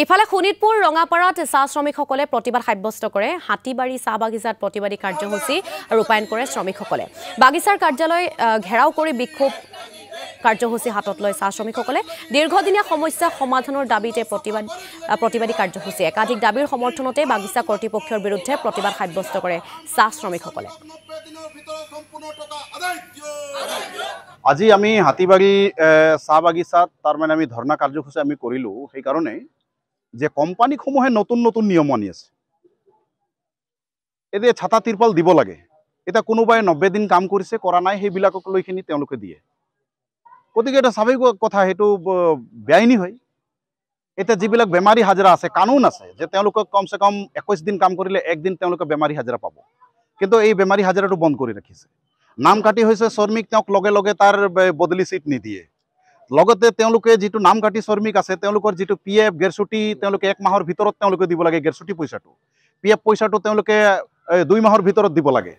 এইফালে শোণিতপুৰ ৰঙাপাৰাত চাহ শ্ৰমিকসকলে প্ৰতিবাদ সাব্যস্ত কৰে। হাতীবাৰী চাহ বাগিচাত প্ৰতিবাদী কাৰ্যসূচী ৰূপায়ণ কৰে শ্ৰমিকসকলে। বাগিচাৰ কাৰ্যালয় ঘেৰাও কৰি বিক্ষোভ কাৰ্যসূচী হাতত লয় চাহ শ্ৰমিকসকলে। দীৰ্ঘদিনীয়া সমস্যা সমাধানৰ দাবীতে প্ৰতিবাদী কাৰ্যসূচী। একাধিক দাবীৰ সমৰ্থনতে বাগিচা কৰ্তৃপক্ষৰ বিৰুদ্ধে প্ৰতিবাদ সাব্যস্ত কৰে চাহ শ্ৰমিকসকলে। আজি আমি হাতীবাৰী চাহ বাগিচাত তাৰমানে আমি ধৰ্ণা কাৰ্যসূচী আমি কৰিলোঁ সেইকাৰণে যে কোম্পানীসমূহে নতুন নতুন নিয়ম আনি আছে। এতিয়া ছাতা তিৰপাল দিব লাগে, এতিয়া কোনোবাই 90 দিন কাম কৰিছে কৰা নাই সেইবিলাকক লৈখিনি তেওঁলোকে দিয়ে। গতিকে এটা স্বাভাৱিক কথা, সেইটো বেআইনী হয়। এতিয়া যিবিলাক বেমাৰী হাজিৰা আছে, কানুন আছে যে তেওঁলোকক কমচে কম 21 দিন কাম কৰিলে 1 দিন তেওঁলোকে বেমাৰী হাজিৰা পাব, কিন্তু এই বেমাৰী হাজিৰাটো বন্ধ কৰি ৰাখিছে। নাম কাটি হৈছে শ্ৰমিক, তেওঁক লগে লগে তাৰ বদলি চিট নিদিয়ে। লগতে তেওঁলোকে যিটো নাম কাটি শ্ৰমিক আছে তেওঁলোকৰ যিটো PF গেৰছুটি তেওঁলোকে 1 মাহৰ ভিতৰত তেওঁলোকে দিব লাগে। গেৰছুটি পইচাটো PF পইচাটো তেওঁলোকে 2 মাহৰ ভিতৰত দিব লাগে।